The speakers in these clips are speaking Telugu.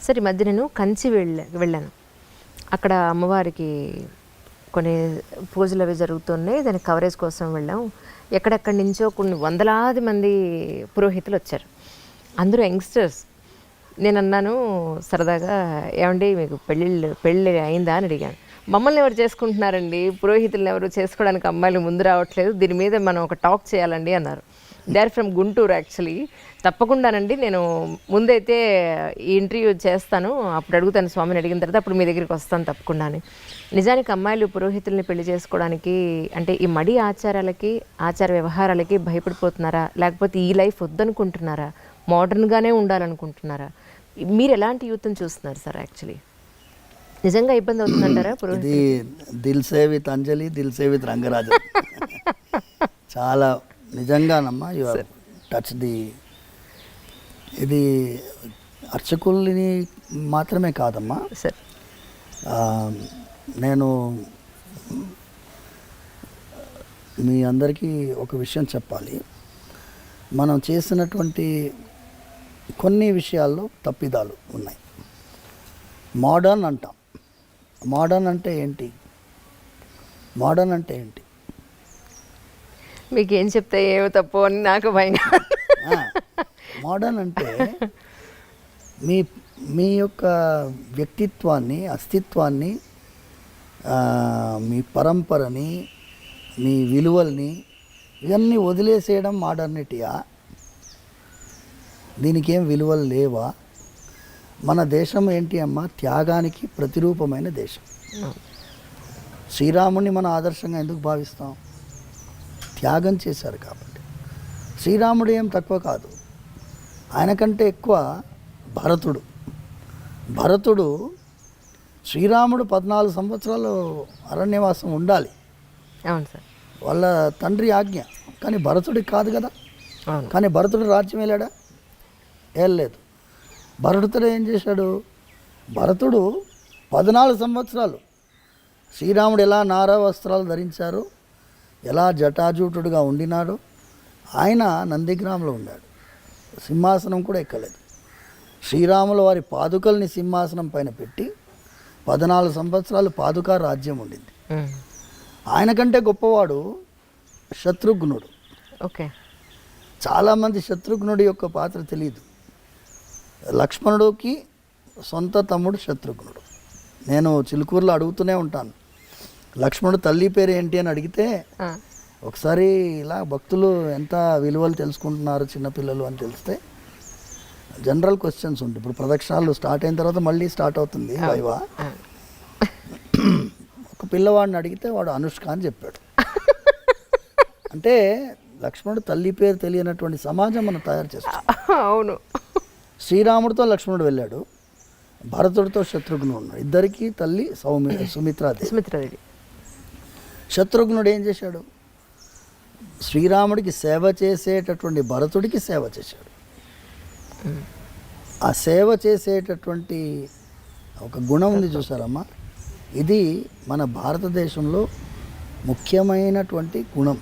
సరే, ఈ మధ్య నేను కంచి వెళ్ళాను. అక్కడ అమ్మవారికి కొన్ని పూజలు అవి జరుగుతున్నాయి. దాని కవరేజ్ కోసం వెళ్ళాం. ఎక్కడెక్కడి నుంచో కొన్ని వందలాది మంది పురోహితులు వచ్చారు. అందరూ యంగ్స్టర్స్. నేను అన్నాను సరదాగా, ఏమండి మీకు పెళ్ళి అయిందా అని అడిగాను. మమ్మల్ని ఎవరు చేసుకుంటున్నారండి, పురోహితులను ఎవరు చేసుకోవడానికి అమ్మాయిలు ముందు రావట్లేదు, దీని మీద మనం ఒక టాక్ చేయాలండి అన్నారు. They are from Guntur actually. తప్పకుండానండి, నేను ముందైతే ఈ ఇంటర్వ్యూ చేస్తాను, అప్పుడు అడుగుతాను స్వామిని, అడిగిన తర్వాత అప్పుడు మీ దగ్గరికి వస్తాను తప్పకుండా అని. నిజానికి అమ్మాయిలు పురోహితుల్ని పెళ్లి చేసుకోవడానికి అంటే ఈ మడి ఆచారాలకి ఆచార వ్యవహారాలకి భయపడిపోతున్నారా, లేకపోతే ఈ లైఫ్ వద్దనుకుంటున్నారా, మోడర్న్గానే ఉండాలనుకుంటున్నారా? మీరు ఎలాంటి యూత్ని చూస్తున్నారు సార్? యాక్చువల్లీ నిజంగా ఇబ్బంది అవుతుందంటారా? ఇది దిల్ సే విత్ అంజలి, దిల్ సే విత్ రంగరాజన్. చాలా నిజంగానమ్మా, యు టచ్ ది. ఇది అర్చకుల్ని మాత్రమే కాదమ్మా సార్. నేను మీ అందరికీ ఒక విషయం చెప్పాలి. మనం చేసినటువంటి కొన్ని విషయాల్లో తప్పిదాలు ఉన్నాయి. మోడర్న్ అంటాం. మోడర్న్ అంటే ఏంటి? మోడర్న్ అంటే ఏంటి? మీకు ఏం చెప్తే ఏమో తప్పు అని నాకు భయం. మోడర్న్ అంటే మీ యొక్క వ్యక్తిత్వాన్ని, అస్తిత్వాన్ని, మీ పరంపరని, మీ విలువల్ని ఇవన్నీ వదిలేసేయడం మోడర్నిటీయా? దీనికి ఏం విలువలు లేవా? మన దేశం ఏంటి అమ్మా? త్యాగానికి ప్రతిరూపమైన దేశం. శ్రీరాముడిని మనం ఆదర్శంగా ఎందుకు భావిస్తాం? త్యాగం చేశారు కాబట్టి. శ్రీరాముడు ఏం తక్కువ కాదు, ఆయన కంటే ఎక్కువ భరతుడు శ్రీరాముడు 14 సంవత్సరాలు అరణ్యవాసం ఉండాలి. అవును సార్. వాళ్ళ తండ్రి ఆజ్ఞ. కానీ భరతుడికి కాదు కదా. కానీ భరతుడు రాజ్యం వెళ్ళాడా? వెళ్ళలేదు. భరతుడు ఏం చేశాడు? భరతుడు 14 సంవత్సరాలు శ్రీరాముడు ఎలా నారా వస్త్రాలు ధరించారు, ఎలా జటాజూటుడుగా ఉండినాడు, ఆయన నందిగ్రామంలో ఉన్నాడు. సింహాసనం కూడా ఎక్కలేదు. శ్రీరాముల వారి పాదుకల్ని సింహాసనం పైన పెట్టి 14 సంవత్సరాలు పాదుకా రాజ్యం ఉండింది. ఆయన కంటే గొప్పవాడు శత్రుఘ్నుడు. ఓకే. చాలామంది శత్రుఘ్నుడి యొక్క పాత్ర తెలియదు. లక్ష్మణుడికి సొంత తమ్ముడు శత్రుఘ్నుడు. నేను చిలుకూరులో అడుగుతూనే ఉంటాను, లక్ష్మణుడు తల్లి పేరు ఏంటి అని అడిగితే, ఒకసారి ఇలా భక్తులు ఎంత విలువలు తెలుసుకుంటున్నారు చిన్నపిల్లలు అని తెలిస్తే జనరల్ క్వశ్చన్స్ ఉంటాయి. ఇప్పుడు ప్రదక్షిణాలు స్టార్ట్ అయిన తర్వాత మళ్ళీ స్టార్ట్ అవుతుంది వైవా. ఒక పిల్లవాడిని అడిగితే వాడు అనుష్క అని చెప్పాడు. అంటే లక్ష్మణుడు తల్లి పేరు తెలియనటువంటి సమాజం మనం తయారు చేస్తాం. అవును. శ్రీరాముడితో లక్ష్మణుడు వెళ్ళాడు, భరతుడితో శత్రుఘ్నుడు ఉన్నాడు. ఇద్దరికి తల్లి సుమిత్రాదేవి. శత్రుఘ్నుడు ఏం చేశాడు? శ్రీరాముడికి సేవ చేసేటటువంటి భరతుడికి సేవ చేశాడు. ఆ సేవ చేసేటటువంటి ఒక గుణం ఉంది చూసారమ్మా, ఇది మన భారతదేశంలో ముఖ్యమైనటువంటి గుణం.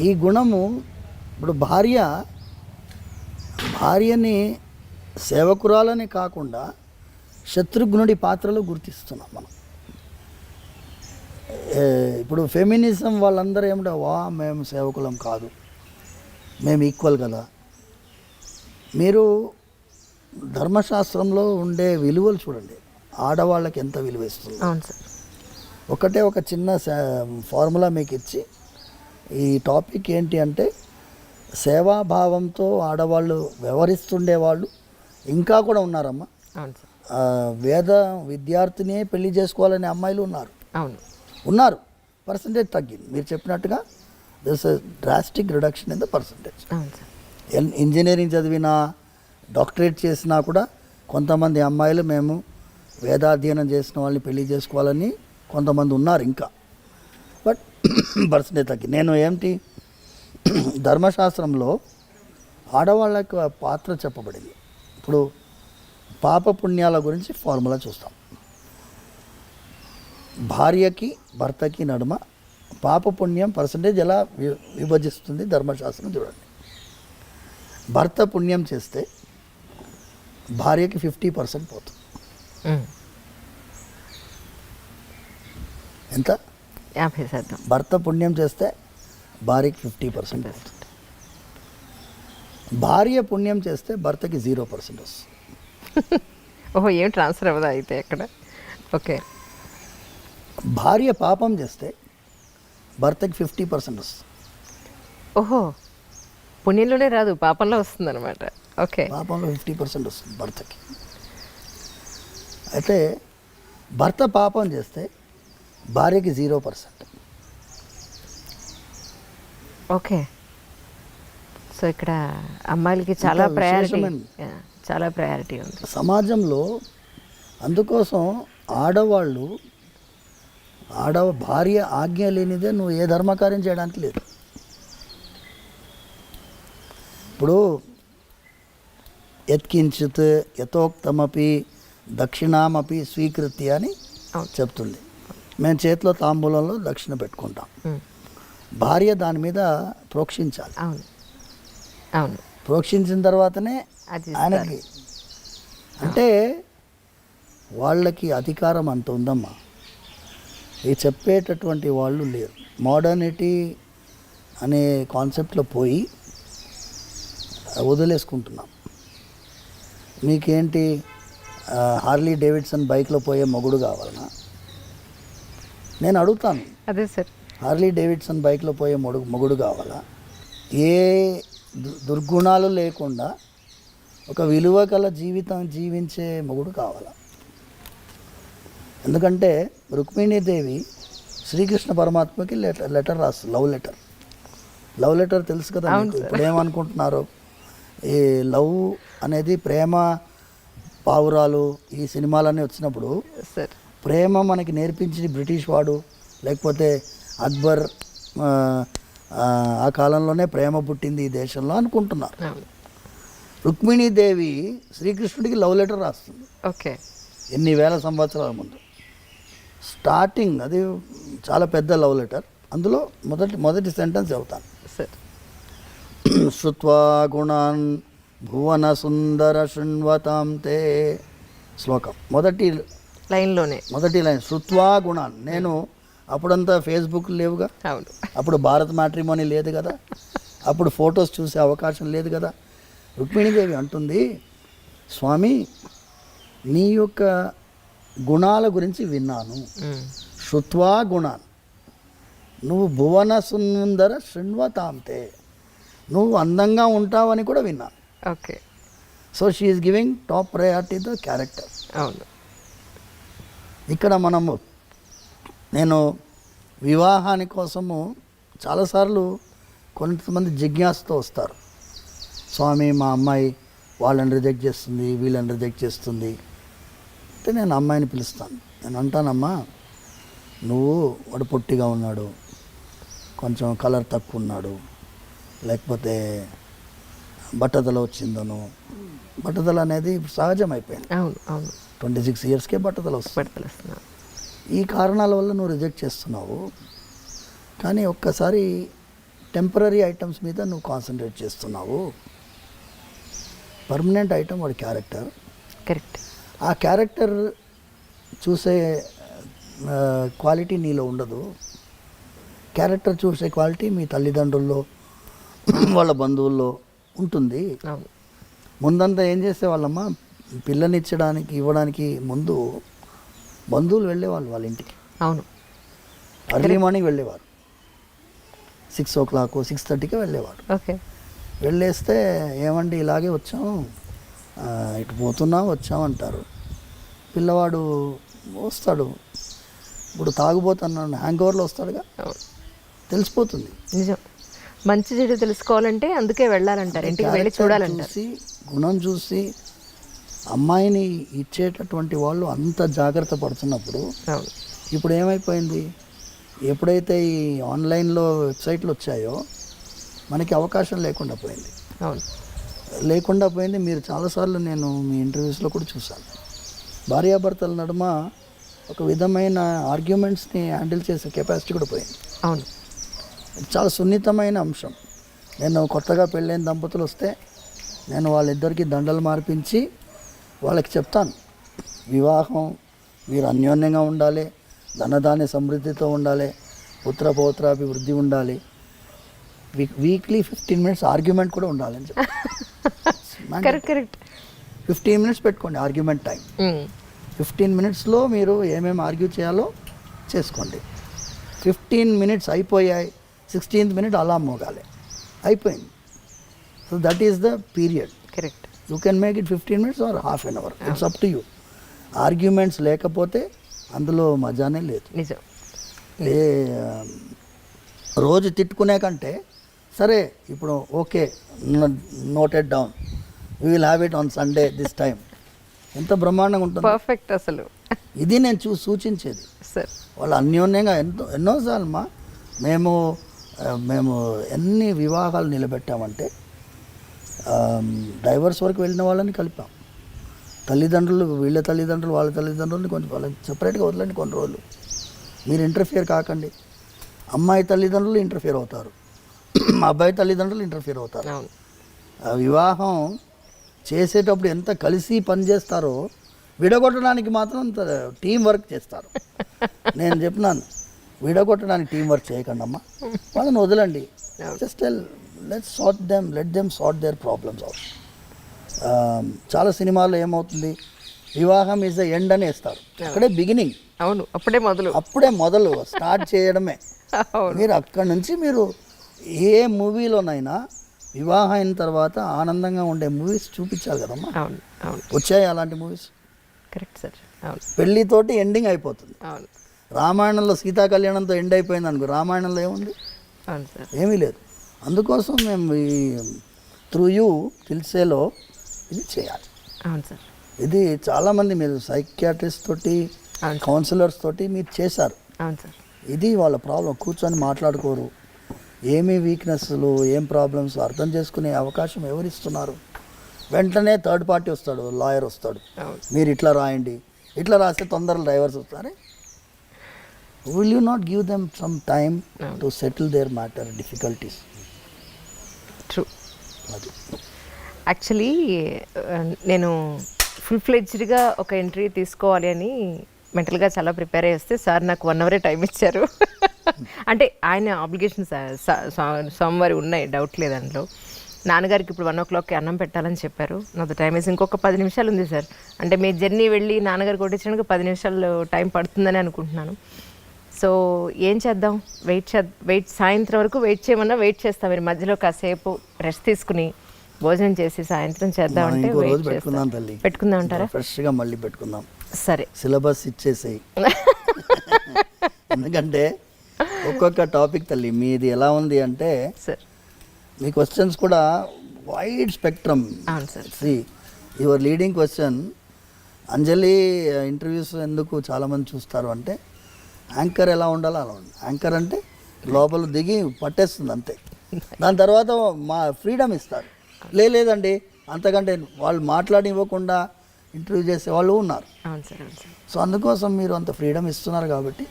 ఈ గుణము ఇప్పుడు భార్యని సేవకురాలని కాకుండా శత్రుఘ్నుడి పాత్రలో గుర్తిస్తున్నాం మనం. ఇప్పుడు ఫెమినిజం వాళ్ళందరూ ఏమిటో, మేము సేవకులం కాదు, మేము ఈక్వల్ కదా. మీరు ధర్మశాస్త్రంలో ఉండే విలువలు చూడండి, ఆడవాళ్ళకి ఎంత విలువ ఇస్తుంది. ఒక చిన్న ఫార్ములా మీకు ఇచ్చి, ఈ టాపిక్ ఏంటి అంటే, సేవాభావంతో ఆడవాళ్ళు వ్యవహరిస్తుండేవాళ్ళు ఇంకా కూడా ఉన్నారమ్మా. వేద విద్యార్థిని పెళ్లి చేసుకోవాలనే అమ్మాయిలు ఉన్నారు. పర్సంటేజ్ తగ్గింది. మీరు చెప్పినట్టుగా this drastic reduction in the percentage. Engineering చదివినా, డాక్టరేట్ చేసినా కూడా కొంతమంది అమ్మాయిలు మేము వేదాధ్యయనం చేసిన వాళ్ళని పెళ్లి చేసుకోవాలని కొంతమంది ఉన్నారు ఇంకా. బట్ పర్సంటేజ్ తగ్గింది. నేను ఏంటి, ధర్మశాస్త్రంలో ఆడవాళ్ళకి పాత్ర చెప్పబడింది. ఇప్పుడు పాప పుణ్యాల గురించి ఫార్ములా చూస్తాం. భార్యకి భర్తకి నడుమ పాప పుణ్యం పర్సంటేజ్ ఎలా విభజిస్తుంది ధర్మశాస్త్రం చూడండి. భర్త పుణ్యం చేస్తే భార్యకి 50% పోతుంది. ఎంత? 50%. భర్త పుణ్యం చేస్తే భార్యకి 50% వస్తుంది. భార్య పుణ్యం చేస్తే భర్తకి 0% వస్తుంది. ఓహో, ఏం ట్రాన్స్ఫర్ అవ్వదా అయితే అక్కడ? ఓకే. భార్య పాపం చేస్తే భర్తకి 50% వస్తుంది. ఓహో, పుణ్యంలోనే రాదు, పాపంలో వస్తుంది అనమాట. ఓకే. పాపంలో 50% వస్తుంది భర్తకి. అయితే భర్త పాపం చేస్తే భార్యకి 0%. ఓకే. సో ఇక్కడ అమ్మాయిలకి చాలా ఇంకా ప్రయారిటీ, విశేషమైన- చాలా ప్రయారిటీ ఉంది సమాజంలో. అందుకోసం ఆడవాళ్ళు భార్య ఆజ్ఞ లేనిదే నువ్వు ఏ ధర్మకార్యం చేయడానికి లేదు. ఇప్పుడు యత్కించిత్ యథోక్తమపి దక్షిణామపి స్వీకృతి అని అవును. చెప్తుంది. మేము చేతిలో తాంబూలంలో దక్షిణ పెట్టుకుంటాం. ఉమ్. భార్య దాని మీద ప్రోక్షించాలి. అవును, అవును. ప్రోక్షించిన తర్వాతనే అది ఆయనకి, అంటే వాళ్ళకి అధికారం అంత ఉందమ్మా. ఇది చెప్పేటటువంటి వాళ్ళు లేరు. మోడర్నిటీ అనే కాన్సెప్ట్లో పోయి వదిలేసుకుంటున్నాం. మీకేంటి హార్లీ డేవిడ్సన్ బైక్లో పోయే మొగుడు కావాలన్నా? నేను అడుగుతాను, అదే సార్. హార్లీ డేవిడ్సన్ బైక్లో పోయే మొగుడు కావాలా? ఏ దుర్గుణాలు లేకుండా ఒక విలువ గల జీవితం జీవించే మొగుడు కావాలా? ఎందుకంటే రుక్మిణీదేవి శ్రీకృష్ణ పరమాత్మకి లెటర్ రాస్తుంది, లవ్ లెటర్ తెలుసు కదా మీకు. ఇప్పుడు ఏమనుకుంటున్నారు, ఈ లవ్ అనేది ప్రేమ పావురాలు ఈ సినిమాలన్నీ వచ్చినప్పుడు సార్, ప్రేమ మనకి నేర్పించి బ్రిటిష్ వాడు, లేకపోతే అక్బర్, ఆ కాలంలోనే ప్రేమ పుట్టింది ఈ దేశంలో అనుకుంటున్నారు. అవును. రుక్మిణీదేవి శ్రీకృష్ణుడికి లవ్ లెటర్ రాస్తుంది. ఓకే. ఎన్ని వేల సంవత్సరాల ముందు. స్టార్టింగ్ అది చాలా పెద్ద లవ్ లెటర్. అందులో మొదటి సెంటెన్స్ చెబుతాను. సార్. శ్రుత్వా గుణాన్ భువన సుందర శృణ్వతాం తే. శ్లోకం మొదటి లైన్ శ్రుత్వా గుణాన్. నేను అప్పుడంతా ఫేస్బుక్ లేవుగా, అవును, అప్పుడు భారత్ మ్యాట్రిమోనీ లేదు కదా, అప్పుడు ఫొటోస్ చూసే అవకాశం లేదు కదా. రుక్మిణీదేవి అంటుంది, స్వామి నీ యొక్క గుణాల గురించి విన్నాను. శ్రుత్వా గుణాన్, నువ్వు భువన సుందర శృణ్వతాంతే, నువ్వు అందంగా ఉంటావని కూడా విన్నాను. Okay. So she is giving top priority the character. అవును. ఇక్కడ నేను వివాహాని కోసము చాలాసార్లు కొంతమంది జిజ్ఞాసతో వస్తారు. స్వామి మా అమ్మాయి వాళ్ళని రిజెక్ట్ చేస్తుంది, వీళ్ళని రిజెక్ట్ చేస్తుంది అంటే నేను అమ్మాయిని పిలుస్తాను. నేను అంటానమ్మా, వాడు పొట్టిగా ఉన్నాడు, కొంచెం కలర్ తక్కువ ఉన్నాడు, లేకపోతే బట్టతల వచ్చిందను. బట్టతల అనేది సహజం అయిపోయింది. అవును, అవును. 26 ఇయర్స్కే బట్టతల వస్తుంది. ఈ కారణాల వల్ల నువ్వు రిజెక్ట్ చేస్తున్నావు. కానీ ఒక్కసారి టెంపరీ ఐటమ్స్ మీద నువ్వు కాన్సన్ట్రేట్ చేస్తున్నావు. పర్మనెంట్ ఐటమ్ వాడి క్యారెక్టర్. కరెక్ట్. ఆ క్యారెక్టర్ చూసే క్వాలిటీ నీలో ఉండదు. క్యారెక్టర్ చూసే క్వాలిటీ మీ తల్లిదండ్రుల్లో, వాళ్ళ బంధువుల్లో ఉంటుంది. అవును. ముందంతా ఏం చేసేవాళ్ళమ్మా, ఇవ్వడానికి ముందు బంధువులు వెళ్ళేవాళ్ళు వాళ్ళ ఇంటికి. అవును. అర్లీ మార్నింగ్ వెళ్ళేవారు, 6 o'clock 6:30కి వెళ్ళేవారు. ఓకే. వెళ్ళేస్తే ఏమండి ఇలాగే వచ్చాం, ఇటు వచ్చాం అంటారు. పిల్లవాడు వస్తాడు, ఇప్పుడు తాగుబోతున్నాను హ్యాంగ్ ఓవర్లో వస్తాడుగా, తెలిసిపోతుంది. నిజం. మంచి చెడు తెలుసుకోవాలంటే అందుకే వెళ్ళాలంటారు, ఇంటికి వెళ్ళి చూడాలంటారు. చూసి గుణం చూసి అమ్మాయిని ఇచ్చేటటువంటి వాళ్ళు అంత జాగ్రత్త పడుతున్నప్పుడు ఇప్పుడు ఏమైపోయింది, ఎప్పుడైతే ఈ ఆన్లైన్లో వెబ్సైట్లు వచ్చాయో మనకి అవకాశం లేకుండా పోయింది. మీరు చాలాసార్లు నేను మీ ఇంటర్వ్యూస్లో కూడా చూశాను, భార్యాభర్తల నడుమ ఒక విధమైన ఆర్గ్యుమెంట్స్ని హ్యాండిల్ చేసే కెపాసిటీ కూడా పోయింది. అవును. చాలా సున్నితమైన అంశం. నేను కొత్తగా పెళ్ళైన దంపతులు వస్తే నేను వాళ్ళిద్దరికీ దండలు మార్పించి వాళ్ళకి చెప్తాను, వివాహం మీరు అన్యోన్యంగా ఉండాలి, ధనధాన్య సమృద్ధితో ఉండాలి, పుత్ర పౌత్రాభివృద్ధి ఉండాలి, వీక్లీ 15 minutes ఆర్గ్యుమెంట్ కూడా ఉండాలని చెప్పి కరెక్ట్ 15 minutes పెట్టుకోండి ఆర్గ్యుమెంట్ టైం. 15 minutesలో మీరు ఏమేమి ఆర్గ్యూ చేయాలో చేసుకోండి. 15 minutes అయిపోయాయి, 16th minute అలా మోగాలి, అయిపోయింది. So that is the period. Correct. You can make it 15 minutes or half an hour, it's up to you. Arguments లేకపోతే అందులో మజానే లేదు. నిజం. ఏ రోజు తిట్టుకునే కంటే సరే ఇప్పుడు okay noted down, we will have it on Sunday this time, ఎంత బ్రహ్మాండంగా ఉంటుంది. పర్ఫెక్ట్. అసలు ఇది నేను సూచించేది. సార్ వాళ్ళు అన్యోన్యంగా ఎన్నోసార్లు మేము ఎన్ని వివాహాలు నిలబెట్టామంటే డైవర్స్ వరకు వెళ్ళిన వాళ్ళని కలిపాం. తల్లిదండ్రులు, వీళ్ళ తల్లిదండ్రులు వాళ్ళ తల్లిదండ్రులని కొంచెం వాళ్ళని సపరేట్గా వదలండి కొన్ని రోజులు, మీరు ఇంటర్ఫియర్ కాకండి. అమ్మాయి తల్లిదండ్రులు ఇంటర్ఫియర్ అవుతారు, అబ్బాయి తల్లిదండ్రులు ఇంటర్ఫియర్ అవుతారు. వివాహం చేసేటప్పుడు ఎంత కలిసి పనిచేస్తారో విడగొట్టడానికి మాత్రం అంత టీం వర్క్ చేస్తారు. నేను చెప్పినాను, విడగొట్టడానికి టీం వర్క్ చేయకండి అమ్మా, వాళ్ళని వదలండి. Just let them sort their problems out. చాలా సినిమాల్లో ఏమవుతుంది, వివాహం ఈజ్ ద ఎండ్ అని వేస్తారు, అక్కడే బిగినింగ్. అవును, అప్పుడే మొదలు స్టార్ట్ చేయడమే. మీరు అక్కడి నుంచి మీరు ఏ మూవీలోనైనా వివాహం అయిన తర్వాత ఆనందంగా ఉండే మూవీస్ చూపించాలి కదమ్మా. వచ్చాయి అలాంటి మూవీస్. Correct sir. పెళ్ళితోటి ఎండింగ్ అయిపోతుంది. అవును. రామాయణంలో సీతా కళ్యాణంతో ఎండ్ అయిపోయింది అనుకో, రామాయణంలో ఏముంది, ఏమీ లేదు. అందుకోసం మేము ఈ త్రూ యూ తెలిసేలో ఇది చేయాలి. అవును సార్. ఇది చాలామంది మీరు సైకియాట్రిస్ట్ తోటి, కౌన్సిలర్స్ తోటి మీరు చేశారు. అవును సార్. ఇది వాళ్ళ ప్రాబ్లం, కూర్చొని మాట్లాడుకోరు, ఏమి వీక్నెస్లు ఏం ప్రాబ్లమ్స్ అర్థం చేసుకునే అవకాశం ఎవరిస్తున్నారు. వెంటనే థర్డ్ పార్టీ వస్తాడు, లాయర్ వస్తాడు, మీరు ఇట్లా రాయండి, ఇట్లా రాస్తే తొందరగా డైవర్స్ వస్తారు. Will you not give them some time to settle their matter difficulties? True. Actually నేను ఫుల్ ఫ్లెడ్జ్డ్గా ఒక ఎంట్రీ తీసుకోవాలి అని మెంటల్గా చాలా ప్రిపేర్ అయ్యి వస్తే సార్ నాకు 1 hour టైం ఇచ్చారు. అంటే ఆయన ఆబ్లిగేషన్స్ సోమవారం ఉన్నాయి, డౌట్ లేదు అందులో. నాన్నగారికి ఇప్పుడు 1 o'clockకి అన్నం పెట్టాలని చెప్పారు. నాతో టైం వేసి ఇంకొక 10 నిమిషాలు ఉంది సార్. అంటే మీ జర్నీ వెళ్ళి నాన్నగారు కొట్టించడానికి 10 నిమిషాలు టైం పడుతుందని అనుకుంటున్నాను. సో ఏం చేద్దాం, వెయిట్ సాయంత్రం వరకు వెయిట్ చేయమన్నా వెయిట్ చేస్తాం. మీరు మధ్యలో కాసేపు రెస్ట్ తీసుకుని భోజనం చేసి సాయంత్రం చేద్దామంటే పెట్టుకుందాం అంటారా? ఫ్రెష్గా మళ్ళీ పెట్టుకుందాం. సరే, సిలబస్ ఇచ్చేసేయి. ఎందుకంటే ఒక్కొక్క టాపిక్ తల్లి మీది ఎలా ఉంది అంటే సార్, మీ క్వశ్చన్స్ కూడా wide spectrum. See your leading question, Anjali interviews ఎందుకు చాలామంది చూస్తారు అంటే యాంకర్ ఎలా ఉండాలో అలా ఉంది. యాంకర్ అంటే లోపల దిగి పట్టేస్తుంది అంతే, దాని తర్వాత మా ఫ్రీడమ్ ఇస్తారు. లేదండి అంతకంటే వాళ్ళు మాట్లాడివ్వకుండా ఇంటర్వ్యూ చేసే వాళ్ళు ఉన్నారు. సో అందుకోసం మీరు అంత ఫ్రీడమ్ ఇస్తున్నారు కాబట్టి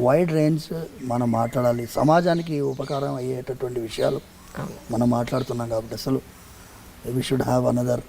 వైడ్ రేంజ్ మనం మాట్లాడాలి. సమాజానికి ఉపకారం అయ్యేటటువంటి విషయాలు మనం మాట్లాడుతున్నాం కాబట్టి అసలు వీ షుడ్ హ్యావ్ అనదర్